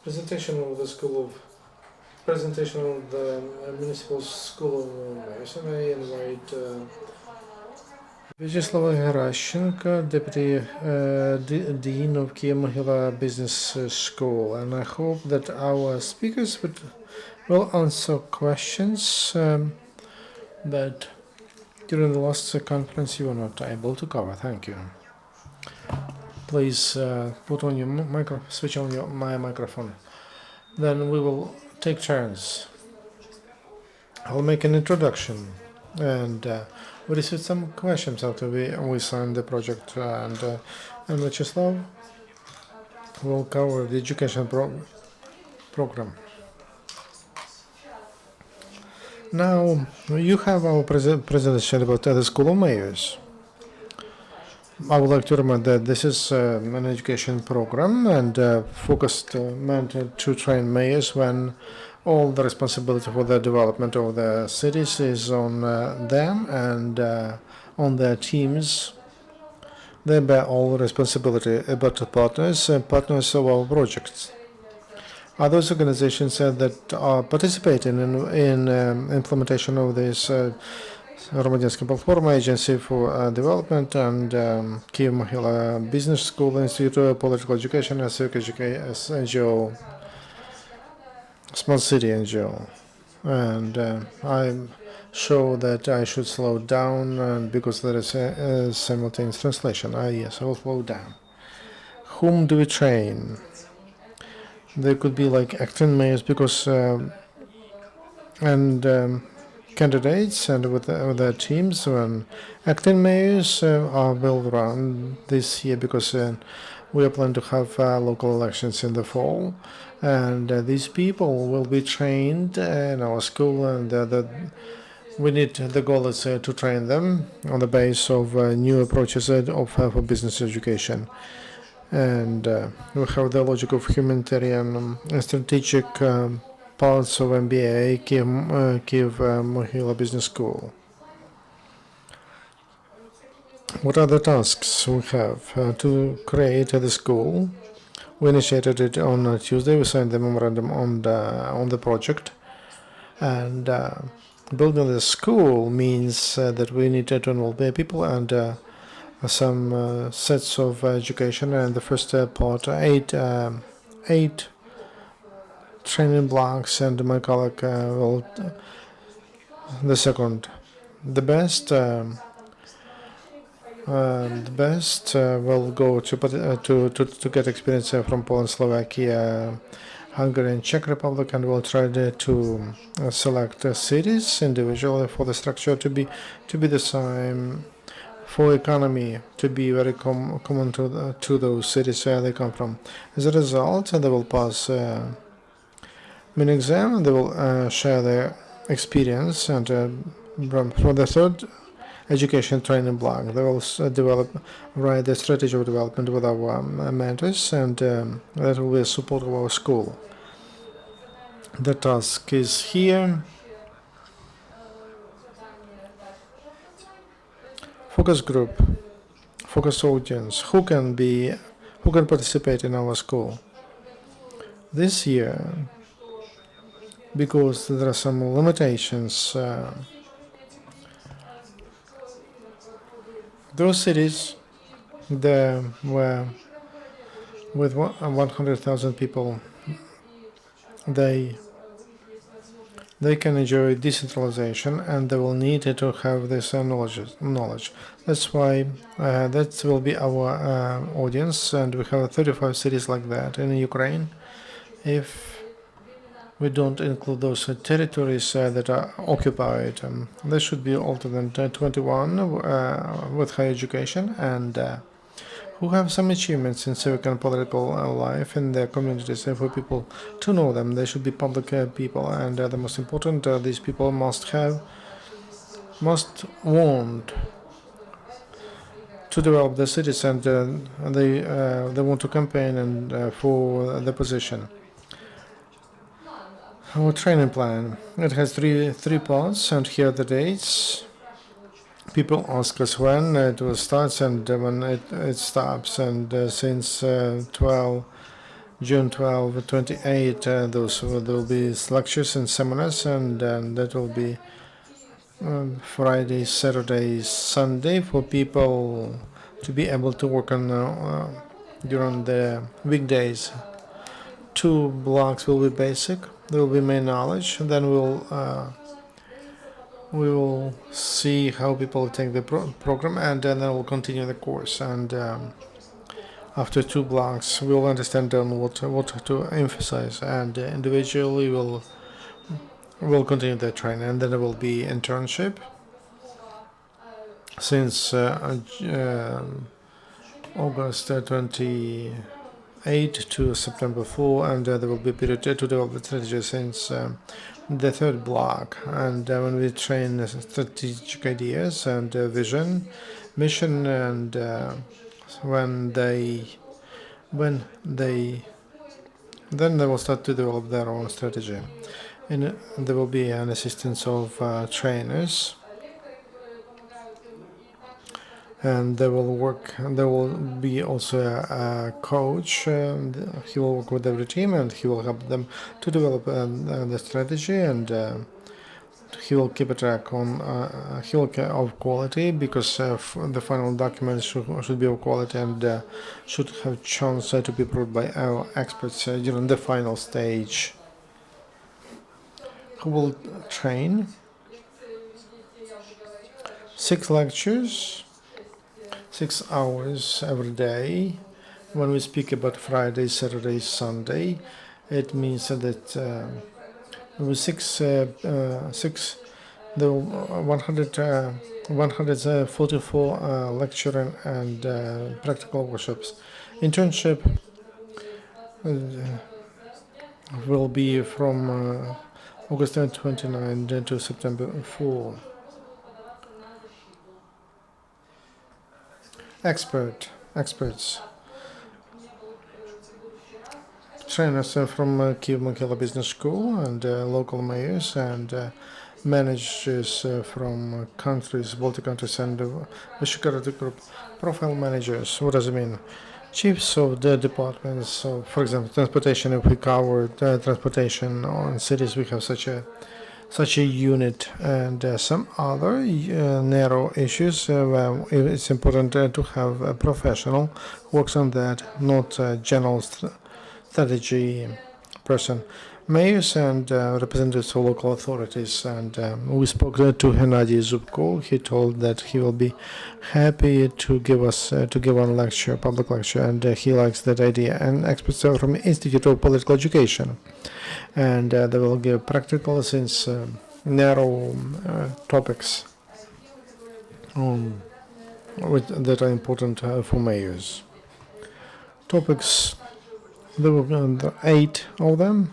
Presentation of the Municipal School of Mayors. And I invite Vyacheslav Gerashchenko, Deputy Dean of Kyiv-Mohyla Business School. And I hope that our speakers will answer questions that during the last conference you were not able to cover. Thank you. Please put on your switch on my microphone. Then we will take turns. I'll make an introduction, and we received some questions after we signed the project, and Vyacheslav will cover the education program. Now you have our presentation about the School of Mayors. I would like to remind that this is an education program and meant to train mayors when all the responsibility for the development of the cities is on them and on their teams. They bear all responsibility about partners of our projects. Are those organizations that are participating in implementation of this Romadinska Platform Agency for Development and Kyiv-Mohyla Business School, Institute of Political Education and Civic Education NGO, Small City NGO. And I'm sure that I should slow down because there is a simultaneous translation. Yes, I will slow down. Whom do we train? There could be like acting mayors because candidates and with their teams. When acting mayors will run this year because we are planning to have local elections in the fall, and these people will be trained in our school, and the goal is to train them on the basis of new approaches for business education. And we have the logic of humanitarian and strategic parts of MBA, Kyiv-Mohyla Business School. What are the tasks we have to create the school? We initiated it on Tuesday. We signed the memorandum on the project, and building the school means that we need to involve people and some sets of education. And the first part, eight training blocks, and my colleague will the second. The best will go to get experience from Poland, Slovakia, Hungary, and Czech Republic, and we'll try to select cities individually for the structure to be the same, for economy to be very common to those cities where they come from. As a result, they will pass mini exam, and they will share their experience, and for the third education training block, they will write the strategy of development with our mentors, and that will be a support of our school. The task is here. Focus group, focus audience. Who can participate in our school this year? Because there are some limitations. Those cities that were with 100,000 people, they can enjoy decentralization, and they will need to have this knowledge. That's why that will be our audience, and we have 35 cities like that in Ukraine. If we don't include those territories that are occupied, there should be all of them 21 with higher education and who have some achievements in civic and political life in their communities. And for people to know them, they should be public people, and the most important, these people must want to develop the cities, and they want to campaign and for the position. Our training plan, it has three parts, and here are the dates. People ask us when it will start and when it stops, and since 12 June 12, 28, there will be lectures and seminars, and that will be Friday, Saturday, Sunday for people to be able to work on during the weekdays. 2 blocks will be basic. There will be main knowledge. Then we will see how people take the program, and then we'll continue the course. And after 2 blocks, we will understand then what to emphasize, and individually we'll continue the training. And then there will be internship since August 28 to September 4, and there will be a period to develop the strategy since the 3rd block. And when we train strategic ideas and vision, mission, and then they will start to develop their own strategy. And there will be an assistance of trainers, and they will work. There will be also a coach. He will work with every team, and he will help them to develop the strategy, and he will keep a track on of quality, because the final document should be of quality and should have chance to be approved by our experts during the final stage. Who will train? 6 lectures, 6 hours every day. When we speak about Friday, Saturday, Sunday, it means that with 144 lecture and practical workshops. Internship will be from August 29 to September 4. Experts. Trainers from Kyiv-Mohyla Business School, and local mayors and managers from countries, Baltic countries, and Visegrad Group. Profile managers. What does it mean? Chiefs of the departments. So, for example, transportation. If we cover transportation on cities, we have such a unit, and some other narrow issues. It's important to have a professional who works on that, not a general strategy person. Mayors and representatives of local authorities, and we spoke to Hennady Zubko. He told that he will be happy to give one lecture, public lecture, and he likes that idea. And experts from Institute of Political Education, and they will give practical, since narrow topics that are important for mayors. Topics. There will be 8 of them,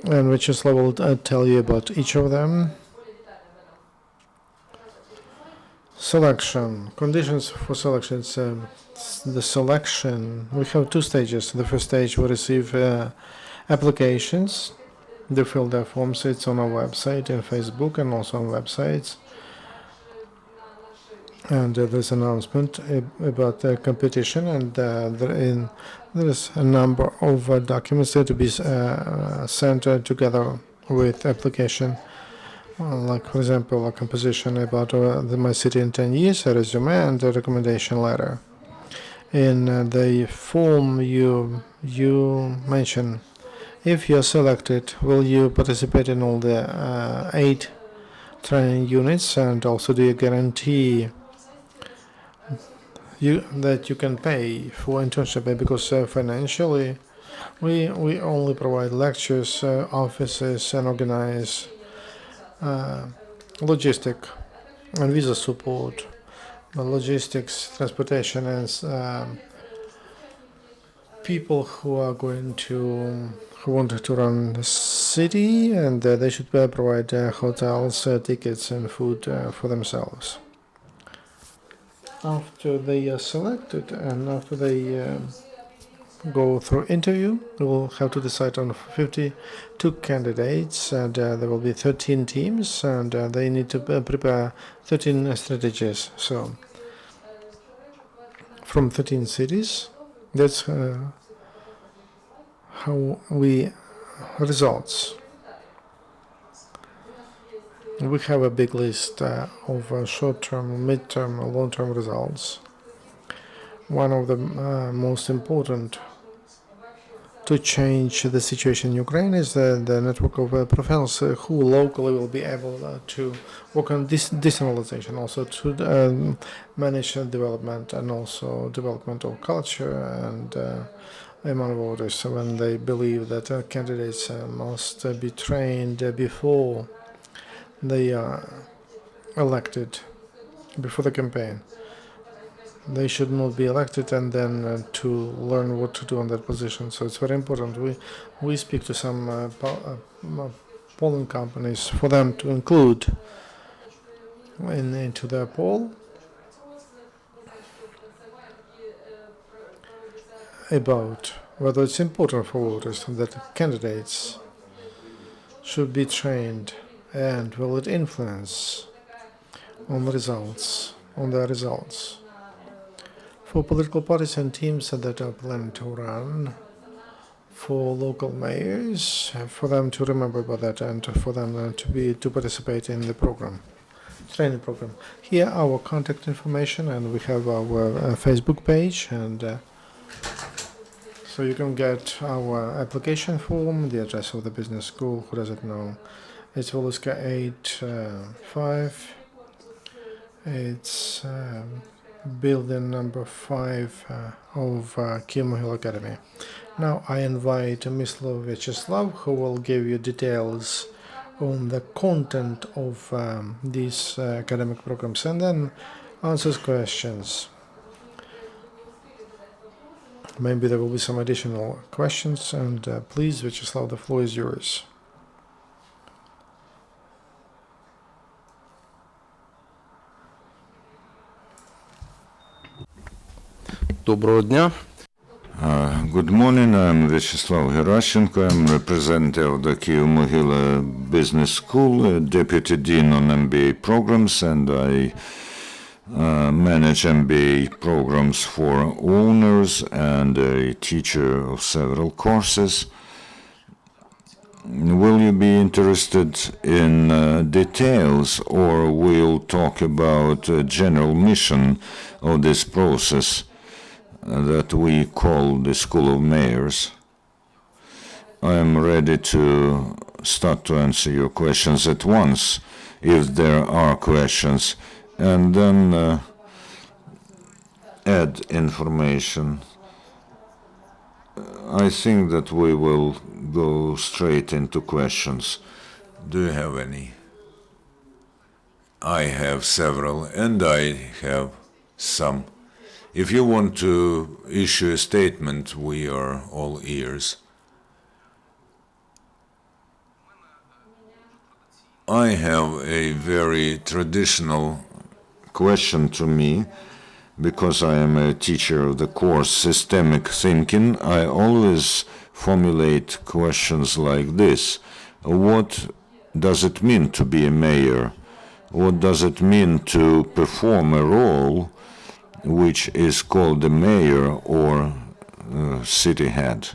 and Vyacheslav will tell you about each of them. Selection. Conditions for selection. The selection. We have 2 stages. The first stage, we receive applications. They fill their forms. It's on our website and Facebook, and also on websites. And there's an announcement about the competition, and there is a number of documents that to be sent together with application. Like, for example, a composition about my city in 10 years, a resume, and a recommendation letter. In the form you mention, if you are selected, will you participate in all the 8 training units, and also do you guarantee that you can pay for internship? Because financially, we only provide lectures, offices, and organize logistic and visa support, logistics, transportation, and people who want to run the city, and they should provide hotels, tickets, and food for themselves. After they are selected, and after they go through interview, we will have to decide on 52 candidates, and there will be 13 teams, and they need to prepare 13 strategies. So from 13 cities, that's how we results. We have a big list of short-term, mid-term, and long-term results. One of the most important to change the situation in Ukraine is the network of professionals who locally will be able to work on decentralization, also to manage development and also development of culture and among voters when they believe that candidates must be trained before they are elected, before the campaign. They should not be elected and then to learn what to do on that position. So it's very important. We speak to some polling companies for them to include into their poll about whether it's important for voters that candidates should be trained and will it influence on the results, on their results. For political parties and teams that are planning to run for local mayors, for them to remember about that and for them to participate in the program, training program. Here our contact information, and we have our Facebook page, and so you can get our application form, the address of the business school. Who doesn't know? It's Voluska 85. It's building number 5 of Kyiv-Mohyla Academy. Now I invite Mr. Vyacheslav, who will give you details on the content of these academic programs and then answers questions. Maybe there will be some additional questions, and please, Vyacheslav, the floor is yours. Доброго дня. Good morning, I'm Vyacheslav Gerashchenko. I'm representative of the Kyiv-Mohyla Business School, Deputy Dean on MBA programs, and I manage MBA programs for owners and a teacher of several courses. Will you be interested in details, or we'll talk about a general mission of this process that we call the School of Mayors? I am ready to start to answer your questions at once, if there are questions, and then add information. I think that we will go straight into questions. Do you have any? I have several, and I have some. If you want to issue a statement, we are all ears. I have a very traditional question to me, because I am a teacher of the course Systemic Thinking. I always formulate questions like this. What does it mean to be a mayor? What does it mean to perform a role which is called the mayor or city head?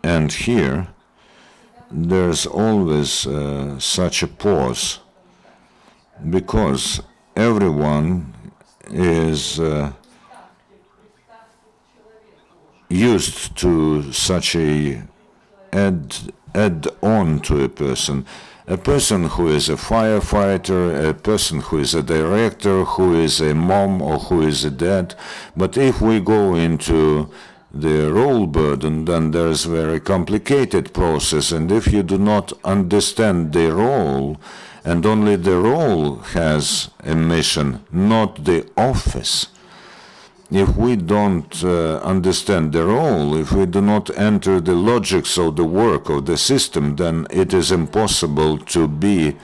And here there's always such a pause, because everyone is used to such a add-on to a person who is a firefighter, a person who is a director, who is a mom or who is a dad. But if we go into the role burden, then there's a very complicated process, and if you do not understand the role, and only the role has a mission, not the office. If we don't understand the role, if we do not enter the logics of the work of the system, then it is impossible to be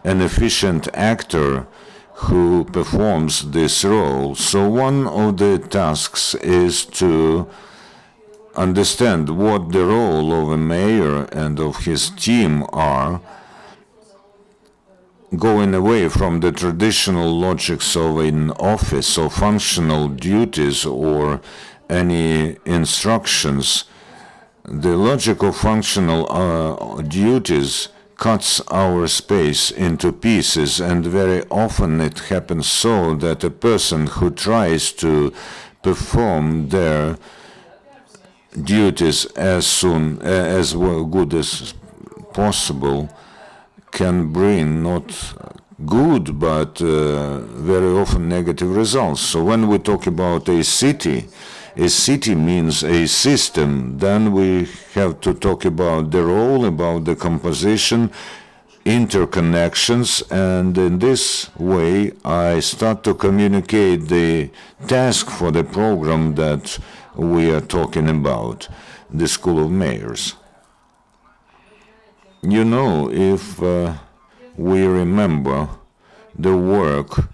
an efficient actor who performs this role. So one of the tasks is to understand what the role of a mayor and of his team are, going away from the traditional logics of an office or functional duties or any instructions. The logical-functional duties cuts our space into pieces, and very often it happens so that a person who tries to perform their duties as good as possible can bring not good but very often negative results. So when we talk about a city means a system. Then we have to talk about the role, about the composition, interconnections, and in this way I start to communicate the task for the program that we are talking about, the School of Mayors. You know, if we remember the work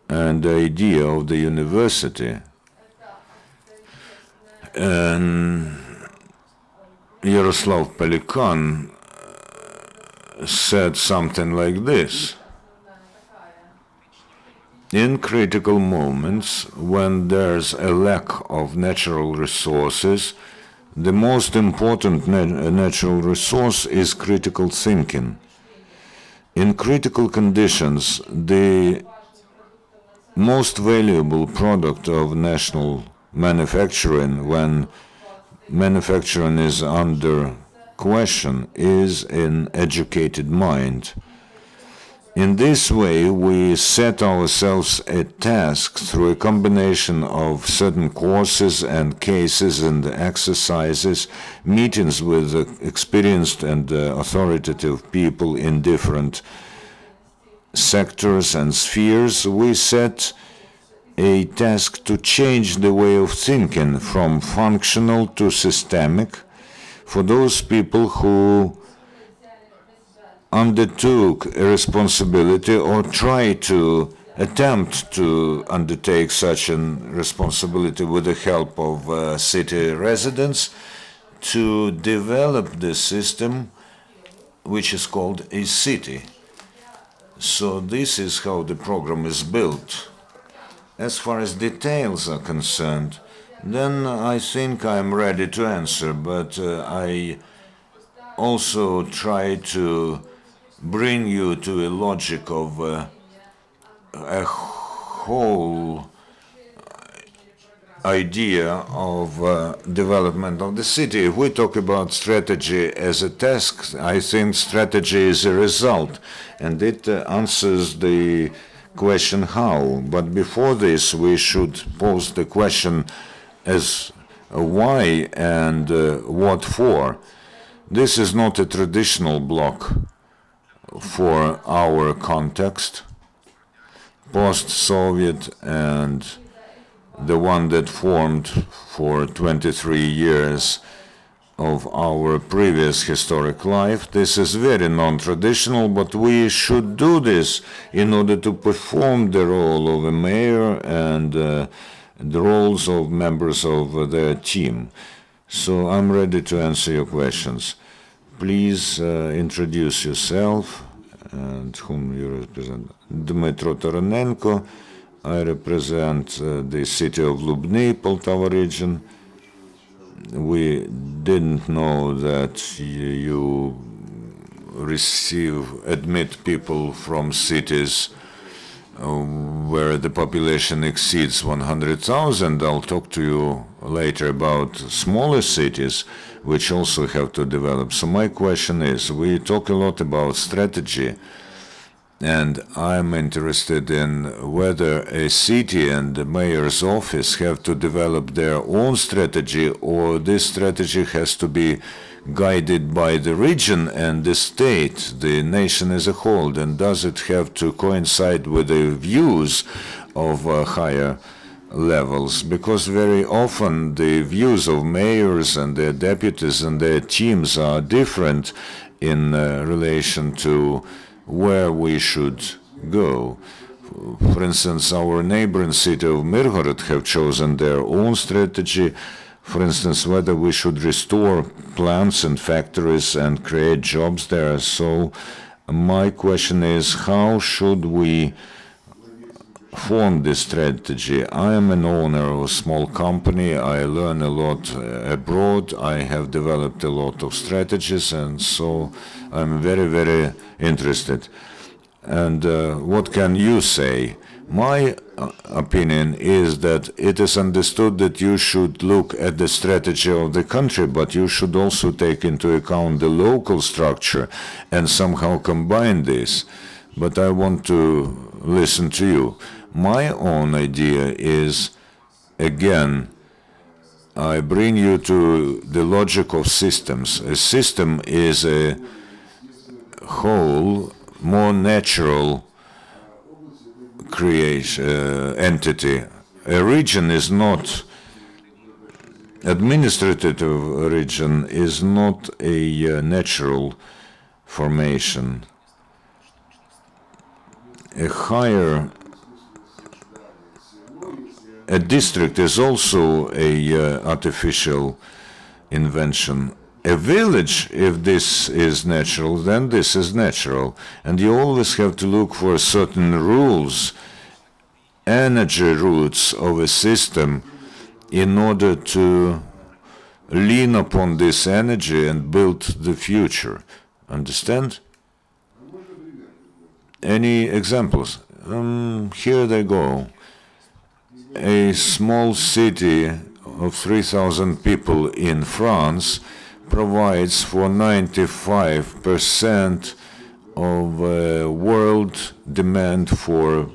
and the idea of the university, and Yaroslav Pelikan said something like this: in critical moments, when there's a lack of natural resources, the most important natural resource is critical thinking. In critical conditions, the most valuable product of national manufacturing, when manufacturing is under question, is an educated mind. In this way, we set ourselves a task through a combination of certain courses and cases and exercises, meetings with experienced and authoritative people in different sectors and spheres. We set a task to change the way of thinking from functional to systemic for those people who undertook a responsibility or try to attempt to undertake such a responsibility with the help of city residents to develop the system which is called a city. So this is how the program is built. As far as details are concerned, then I think I'm ready to answer, but I also try to bring you to a logic of a whole idea of development of the city. If we talk about strategy as a task, I think strategy is a result, and it answers the question how. But before this, we should pose the question as why and what for. This is not a traditional block for our context, post-Soviet and the one that formed for 23 years of our previous historic life. This is very non-traditional, but we should do this in order to perform the role of a mayor and the roles of members of the team. So I'm ready to answer your questions. Please introduce yourself and whom you represent. Dmytro Taranenko. I represent the city of Lubny, Poltava region. We didn't know that you admit people from cities where the population exceeds 100,000. I'll talk to you later about smaller cities which also have to develop. So my question is, we talk a lot about strategy, and I'm interested in whether a city and the mayor's office have to develop their own strategy, or this strategy has to be guided by the region and the state, the nation as a whole, and does it have to coincide with the views of higher levels? Because very often the views of mayors and their deputies and their teams are different in relation to where we should go. For instance, our neighboring city of Mirgorod have chosen their own strategy. For instance, whether we should restore plants and factories and create jobs there. So my question is, how should we formed this strategy. I am an owner of a small company. I learn a lot abroad. I have developed a lot of strategies, and so I'm very, very interested. And what can you say? My opinion is that it is understood that you should look at the strategy of the country, but you should also take into account the local structure and somehow combine this. But I want to listen to you. My own idea is, again, I bring you to the logic of systems. A system is a whole, more natural creation entity. A region is not, administrative region is not a natural formation. A district is also a artificial invention. A village, if this is natural, then this is natural. And you always have to look for certain rules, energy roots of a system, in order to lean upon this energy and build the future. Understand? Any examples? Here they go. A small city of 3,000 people in France provides for 95% of world demand for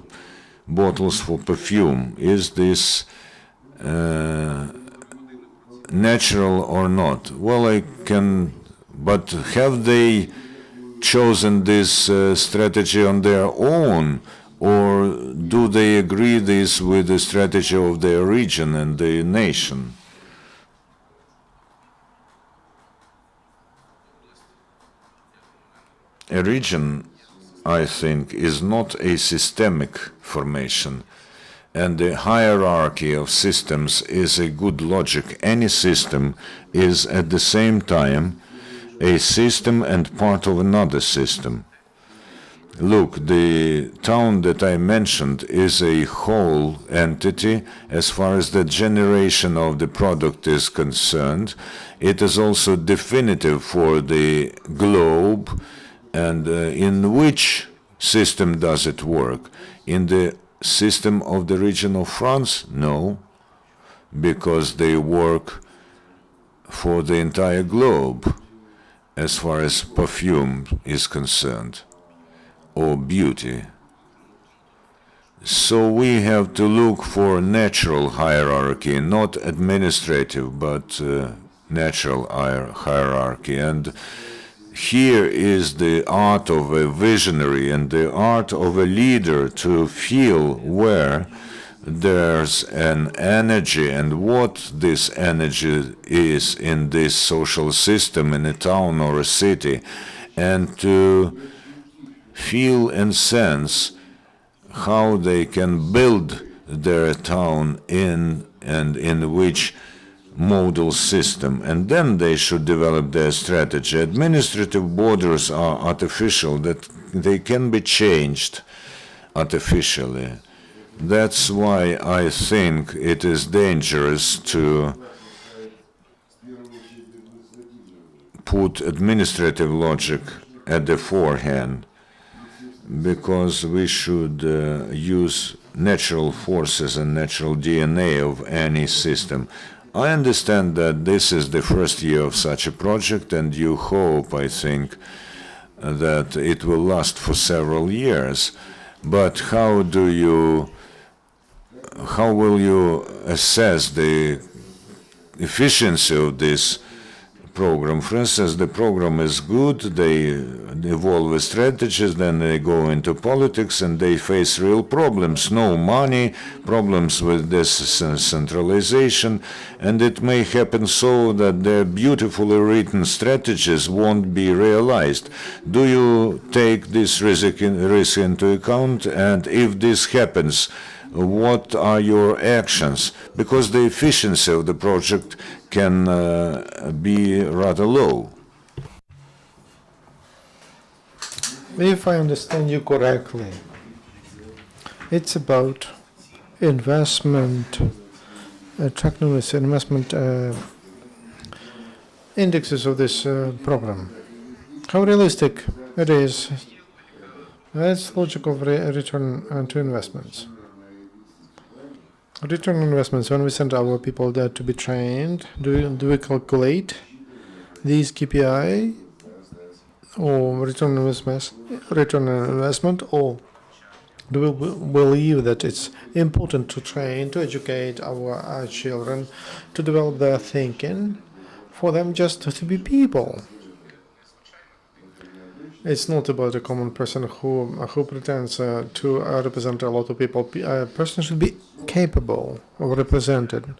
bottles for perfume. Is this natural or not? Well, I can, but have they chosen this strategy on their own, or do they agree this with the strategy of their region and the nation? A region, I think, is not a systemic formation, and the hierarchy of systems is a good logic. Any system is at the same time a system and part of another system. Look, the town that I mentioned is a whole entity as far as the generation of the product is concerned. It is also definitive for the globe. And in which system does it work? In the system of the region of France? No, because they work for the entire globe as far as perfume is concerned, or beauty. So we have to look for natural hierarchy, not administrative, but natural hierarchy. And here is the art of a visionary and the art of a leader to feel where there's an energy and what this energy is in this social system in a town or a city, and to feel and sense how they can build their town in and in which model system, and then they should develop their strategy. Administrative borders are artificial, that they can be changed artificially. That's why I think it is dangerous to put administrative logic at the forehand, because we should use natural forces and natural DNA of any system. I understand that this is the first year of such a project, and you hope, I think, that it will last for several years. But how will you assess the efficiency of this program? For instance, the program is good, they evolve with strategies, then they go into politics and they face real problems. No money, problems with this centralization, and it may happen so that their beautifully written strategies won't be realized. Do you take this risk into account? And if this happens, what are your actions? Because the efficiency of the project can be rather low. If I understand you correctly, It's about investment, attractiveness, investment indexes of this program. How realistic it is. That's logic of return to investments. Return on investments, when we send our people there to be trained, do we calculate these KPI or return on investment, or do we believe that it's important to train, to educate our children, to develop their thinking, for them just to be people? It's not about a common person who pretends to represent a lot of people. A person should be capable of represent. One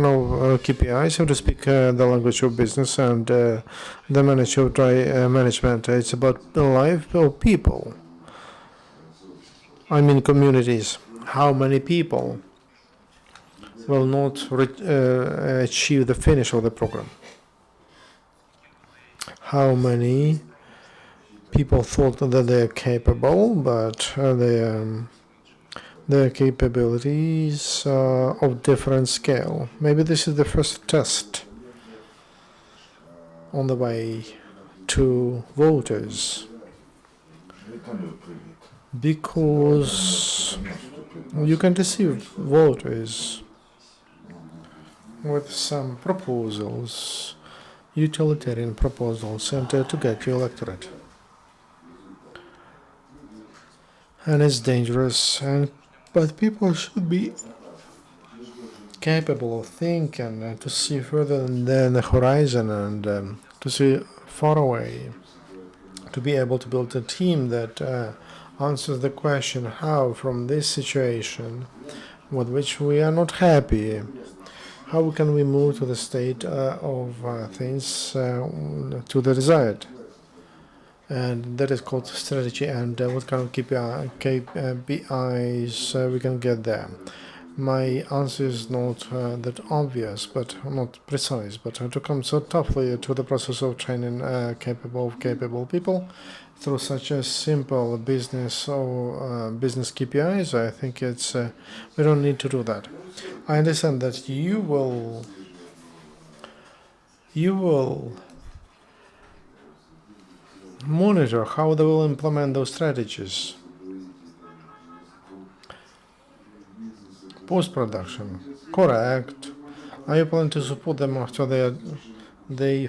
of KPIs, so to speak, the language of business and the management. It's about the life of people. I mean communities. How many people will not achieve the finish of the program? How many people thought that they're capable, but their capabilities are of different scale? Maybe this is the first test on the way to voters, because you can deceive voters with some proposals, utilitarian proposals, and to get your electorate. And it's dangerous, but people should be capable of thinking, to see further than the horizon, and to see far away, to be able to build a team that answers the question how, from this situation with which we are not happy, how can we move to the state of things to the desired? And that is called strategy, and what kind of KPIs we can get there. My answer is not that obvious, but not precise, but to come so toughly to the process of training capable people through such a simple business or business KPIs, I think it's we don't need to do that. I understand that you will monitor how they will implement those strategies. Post-production, correct. Are you planning to support them after they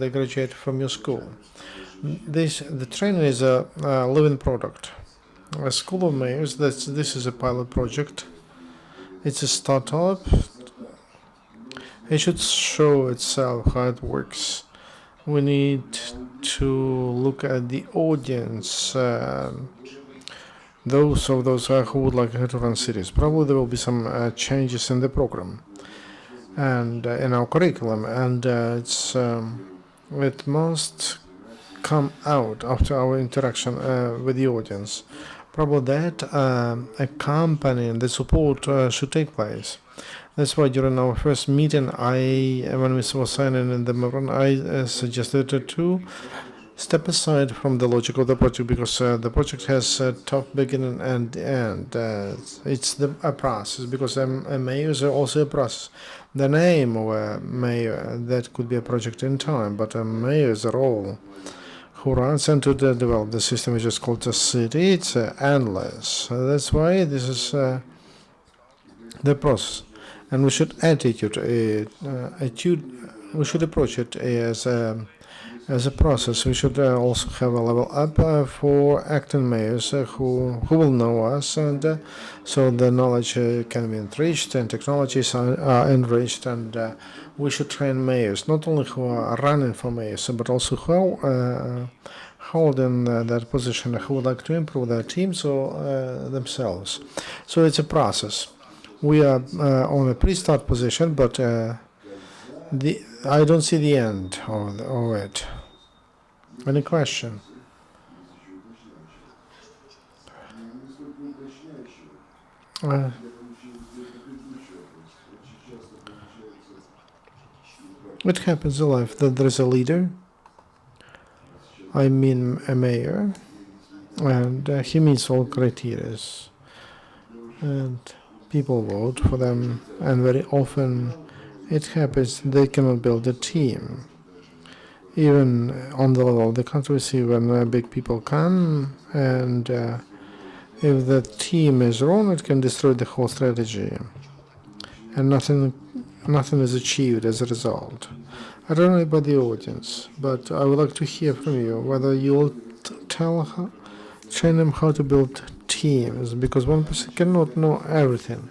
graduate from your school? The training is a living product. A School of Mayors, this is a pilot project. It's a startup. It should show itself how it works. We need to look at the audience, those who would like to run cities. Probably there will be some changes in the program and in our curriculum, and it must come out after our interaction with the audience. Probably that accompanying the support should take place. That's why during our first meeting, when we were signing in the memorandum, I suggested to step aside from the logic of the project, because the project has a tough beginning and end. It's a process, because a mayor is also a process. The name of a mayor, that could be a project in time, but a mayor is a role who runs and to develop the system, which is called a city. It's endless. That's why this is the process. And we should we should approach it as a process. We should also have a level up for acting mayors who will know us, and so the knowledge can be enriched and technologies are enriched, and we should train mayors, not only who are running for mayors, but also who holding that position, who would like to improve their teams or themselves. So it's a process. We are on a pre-start position, but I don't see the end of it. Any question? It happens in life that there is a leader, I mean a mayor, and he meets all criteria, and people vote for them, and very often it happens they cannot build a team. Even on the level of the country, see when big people come, and if the team is wrong, it can destroy the whole strategy, and nothing is achieved as a result. I don't know about the audience, but I would like to hear from you whether you'll train them how to build teams, because one person cannot know everything.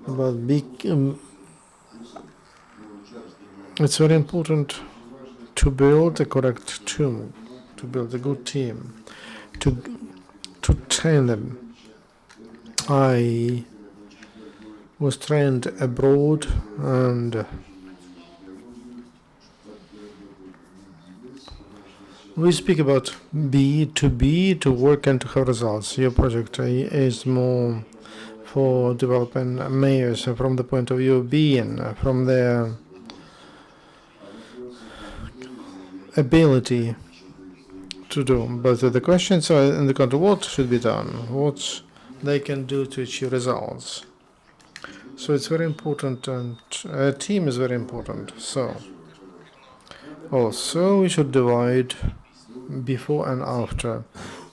But it's very important to build a correct team, to build a good team, to train them. I was trained abroad, and we speak about to work and to have results. Your project is more for developing mayors from the point of view of being, from their ability to do. But the questions are in the country: what should be done? What they can do to achieve results? So it's very important, and a team is very important. So also we should divide before and after.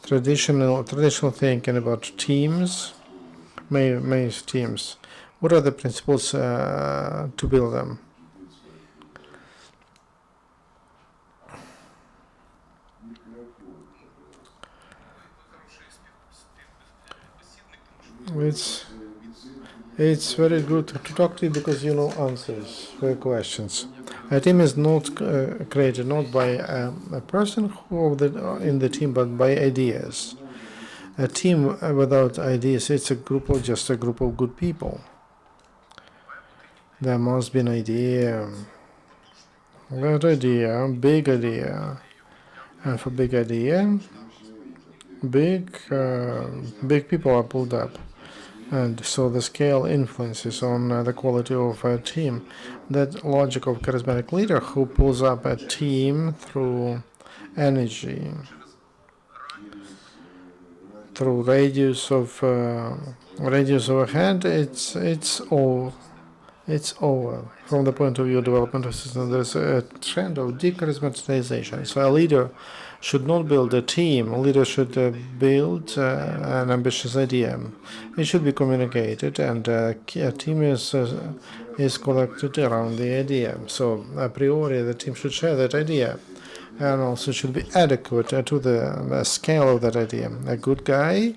Traditional thinking about teams, mayor teams. What are the principles to build them? It's very good to talk to you because you know answers for your questions. A team is not created not by a person who in the team, but by ideas. A team without ideas, it's just a group of good people. There must be an idea, big idea, and for big idea, big people are pulled up. And so the scale influences on the quality of a team. That logic of charismatic leader who pulls up a team through energy, through radius of a hand, it's over. From the point of view of development of system, there's a trend of decharismatization. So a leader should not build a team. A leader should build an ambitious idea. It should be communicated, and a team is collected around the idea. So a priori, the team should share that idea, and also should be adequate to the scale of that idea. A good guy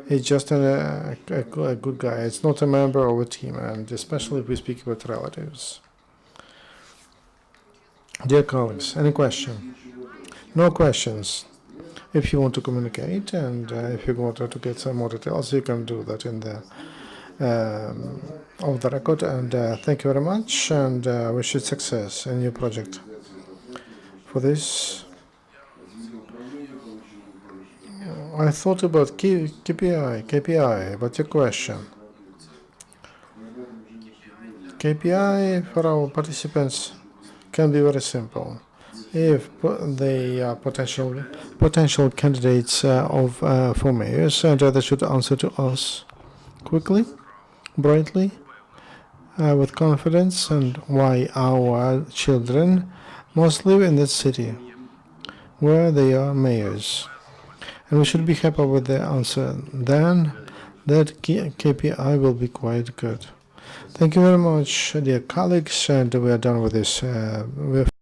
is just a good guy. It's not a member of a team, and especially if we speak about relatives. Dear colleagues, any question? No questions. If you want to communicate, and if you want to get some more details, you can do that in the off the record. And thank you very much, and wish you success in your project. For this, I thought about KPI, but your question. KPI for our participants can be very simple. If they are potential candidates for mayors, and they should answer to us quickly, brightly, with confidence, and why our children must live in that city where they are mayors. And we should be happy with the answer. Then that KPI will be quite good. Thank you very much, dear colleagues, and we are done with this.